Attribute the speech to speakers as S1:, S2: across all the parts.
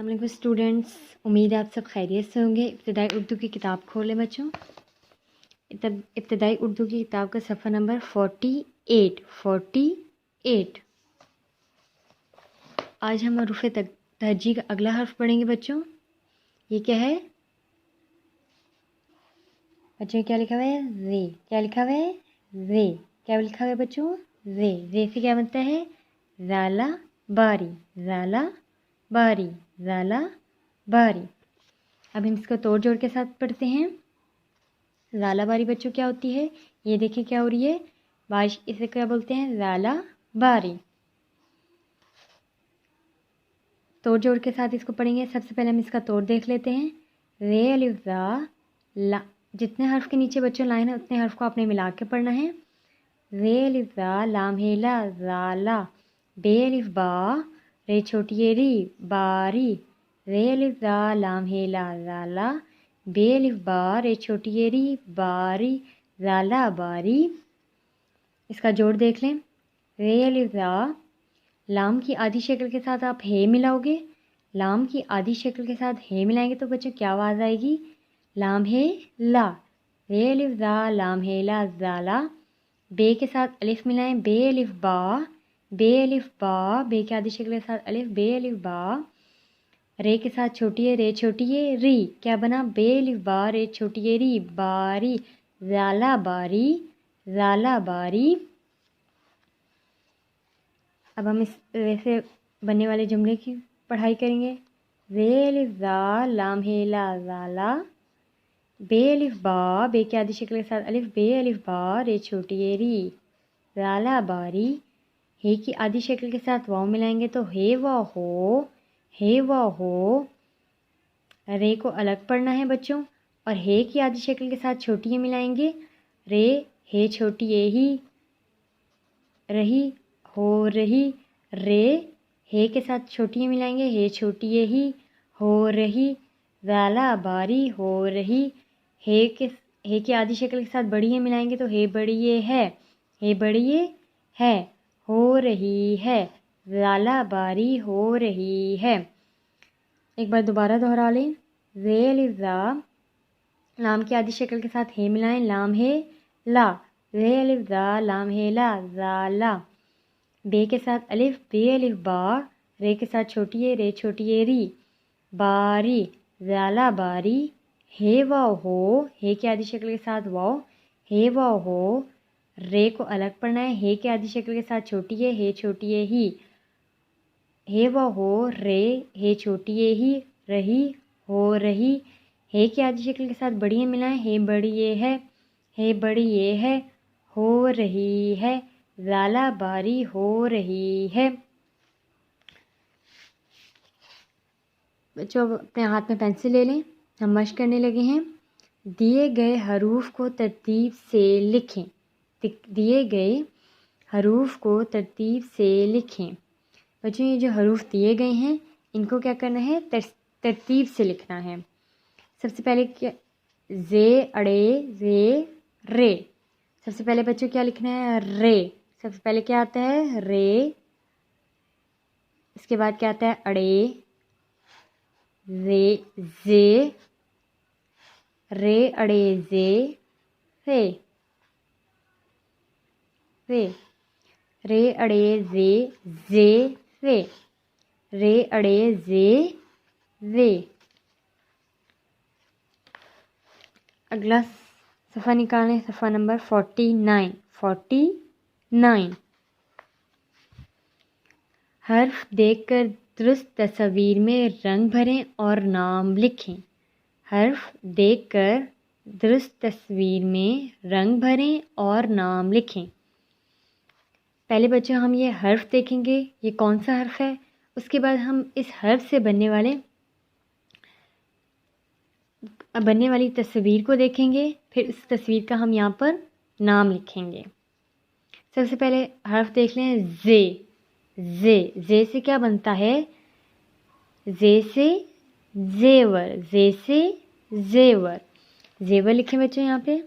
S1: अस्सलाम वालेकुम स्टूडेंट्स, उम्मीद है आप सब खैरियत से होंगे। इब्तिदाई उर्दू की किताब खोलें बच्चों। इब्तिदाई उर्दू की किताब का सफ़ा नंबर 48। आज हम हरूफ तहज्जी का अगला हर्फ पढ़ेंगे बच्चों। ये क्या है बच्चों? क्या लिखा हुआ है? रे। क्या लिखा हुआ है? रे। क्या लिखा हुआ है बच्चों? रे। रे से क्या बनता है? ज़ाला बारी, ज़ाला बारी, ज़ाला बारी। अब हम इसको तोड़ जोड़ के साथ पढ़ते हैं। ज़ाला बारी बच्चों क्या होती है? ये देखिए क्या हो रही है, बारिश। इसे क्या बोलते हैं? ज़ाला बारी। तोड़ जोड़ के साथ इसको पढ़ेंगे। सबसे पहले हम इसका तोड़ देख लेते हैं। रे अलिफ ज़ा ला। जितने हर्फ के नीचे बच्चों लाइन है उतने हर्फ को आपने मिला के पढ़ना है। रे अलिफ ज़ा लाम हेला ज़ाला। बे अलिफ बा रे छोटी ये री बारी। रे अलिफ ज़ा लाम हेला ज़ाला। बे अलिफ बा रे छोटी ये री बारी, ज़ाला बारी। इसका जोड़ देख लें। रे अलिफ ज़ा लाम की आधी शक्ल के साथ आप हे मिलाओगे। लाम की आधी शक्ल के साथ हे मिलाएंगे तो बच्चों क्या आवाज़ आएगी? लाम हे ला। रे अलिफ ज़ा लाम हे ला ज़ाला। बे के साथ अलिफ मिलाएं। बे अलिफ बा, बे अलिफ बा, बे की आधी शक्ल के साथ अलिफ, बे अलिफ बा। रे के साथ छोटी है, रे छोटी है री। क्या बना? बे अलिफ बा रे छोटी है री बारी, ज़ाला बारी, ज़ाला बारी। अब हम इस रे से बनने वाले जुमले की पढ़ाई करेंगे। रे अलिफ ज़ा लाम हे ला ज़ाला। बे अलिफ बा, बे की आधी शक्ल के साथ अलिफ, बे अलिफ बा रे छोटी ये री, ज़ाला बारी। हे की आधी शक्ल के साथ वाव मिलाएंगे तो हे वाव हो, हे वाव हो। रे को अलग पढ़ना है बच्चों। और हे की आधी शक्ल के साथ छोटी ये मिलाएंगे। रे हे छोटी ये ही रही हो रही। रे हे के साथ छोटी ये मिलाएंगे। हे छोटी ये ही हो रही, ज़ाला बारी हो रही। हे की आधी शक्ल के साथ बड़ी ये मिलाएंगे तो हे बड़ी ये है, हे बड़ी ये है, हो रही है, ज़ाला बारी हो रही है। एक बार दोबारा दोहरा लें। रे अलिफ ज़ा लाम की आधी शक्ल के साथ हे मिलाएं। लाम हे ला। रे अलिफ ज़ा लाम हे ला ज़ाला। बे के साथ अलिफ, बे अलिफ बा। रे के साथ छोटी है, रे छोटी है री बारी, ज़ाला बारी। हे वाव हो, हे की आधी शक्ल के साथ वाव, हे वाव हो। रे को अलग पढ़ना है। हे की आधी शक्ल के साथ छोटी है, हे छोटी है ही, हे वाव हो रे, हे छोटी है ही रही हो रही। हे की आधी शक्ल के साथ बड़ी ये मिलाएं। हे बड़ी ये है, हे बड़ी ये है, हो रही है, ज़ाला बारी हो रही है। बच्चों अपने हाथ में पेंसिल ले लें, हम मश्क करने लगे हैं। दिए गए हरूफ को तरतीब से लिखें। दिए गए हरूफ को तरतीब से लिखें। बच्चों ये जो हरूफ दिए गए हैं इनको क्या करना है? तरतीब से लिखना है। सबसे पहले क्या? जे अड़े जे रे। सबसे पहले बच्चों क्या लिखना है? रे। सबसे पहले क्या आता है? रे। इसके बाद क्या आता है? अड़े, रे, जे, रे अड़े जे रे, रे, रे अड़े जे रे, रे अड़े जे रे। अगला सफ़ा निकालें, सफ़ा नंबर 49। हर्फ देखकर दुरुस्त तस्वीर में रंग भरें और नाम लिखें। हर्फ देखकर दुरुस्त तस्वीर में रंग भरें और नाम लिखें। पहले बच्चों हम ये हर्फ देखेंगे, ये कौन सा हर्फ है। उसके बाद हम इस हर्फ से बनने वाली तस्वीर को देखेंगे। फिर उस तस्वीर का हम यहाँ पर नाम लिखेंगे। सबसे पहले हर्फ देख लें। जे। जे से क्या बनता है? जे से जेवर, जे से जेवर। जेवर लिखें बच्चों यहाँ पे।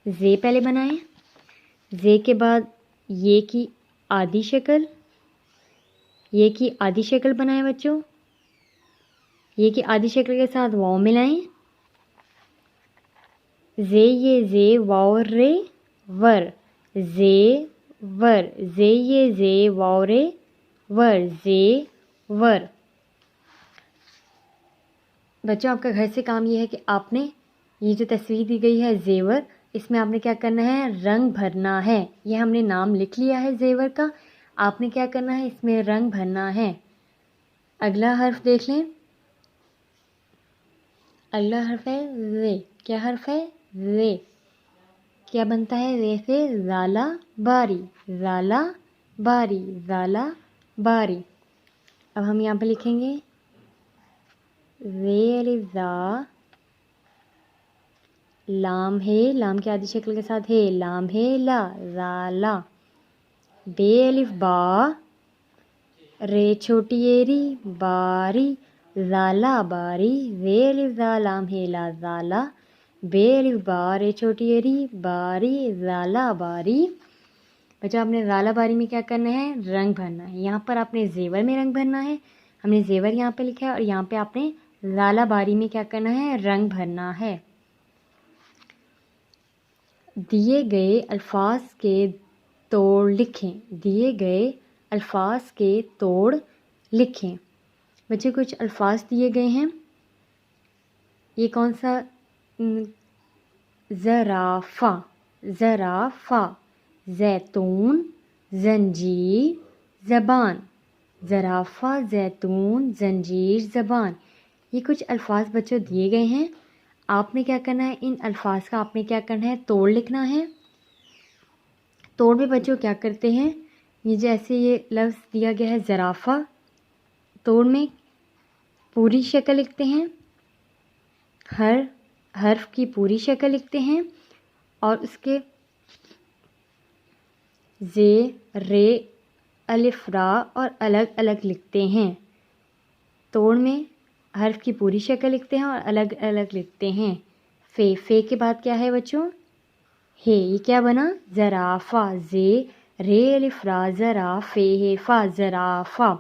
S1: जे पहले बनाएं। जे के बाद ये की आधी शक्ल, یہ کی آدھی شکل بنائیں بچوں، یہ کی آدھی شکل کے ساتھ واو ملائیں، زے یہ زے واو رے ور، زے ور، زے یہ زے واو رے ور، زے ور۔ بچوں آپ کا گھر سے کام یہ ہے کہ آپ نے یہ جو تصویر دی گئی ہے زیور، اس میں آپ نے کیا کرنا ہے، رنگ بھرنا ہے۔ یہ ہم نے نام لکھ لیا ہے زیور کا، آپ نے کیا کرنا ہے، اس میں رنگ بھرنا ہے۔ اگلا حرف دیکھ لیں، اگلا حرف ہے رے۔ کیا حرف ہے، رے۔ کیا بنتا ہے، رے سے زالہ باری، زالہ باری، زالہ باری۔ اب ہم یہاں پہ لکھیں گے رے الف زا، لام ہے، لام کی آدھی شکل کے ساتھ ہے، لام ہے لا، زالا۔ بے الف با، رے چھوٹی ایری، باری، زالا باری، رے الف زا لام ہے لا، زالا، بے الف با، رے چھوٹی ایری، باری، زالا باری۔ بچہ آپ نے زالا باری میں کیا کرنا ہے، رنگ بھرنا ہے۔ یہاں پر آپ نے زیور میں رنگ بھرنا ہے، ہم نے زیور یہاں پہ لکھا ہے، اور یہاں پہ آپ نے زالا باری میں کیا کرنا ہے، رنگ بھرنا ہے۔ دیے گئے الفاظ کے توڑ لکھیں، دیے گئے الفاظ کے توڑ لکھیں۔ بچے کچھ الفاظ دیے گئے ہیں، یہ کون سا، زرافہ، زرافہ، زیتون، زنجیر، زبان، زرافہ، زیتون، زنجیر، زبان۔ یہ کچھ الفاظ بچوں دیے گئے ہیں، آپ نے کیا کرنا ہے، ان الفاظ کا آپ نے کیا کرنا ہے، توڑ لکھنا ہے۔ توڑ میں بچوں کیا کرتے ہیں، یہ جیسے یہ لفظ دیا گیا ہے زرافہ، توڑ میں پوری شکل لکھتے ہیں، ہر حرف کی پوری شکل لکھتے ہیں، اور اس کے زے، رے، الف، را اور الگ الگ لکھتے ہیں۔ توڑ میں حرف کی پوری شکل لکھتے ہیں اور الگ الگ لکھتے ہیں۔ فے، فے کے بعد کیا ہے بچوں، ہے، یہ کیا بنا، زرافہ، زے، رے، الف، را، زرا، فے، ہے، فا، زرافہ۔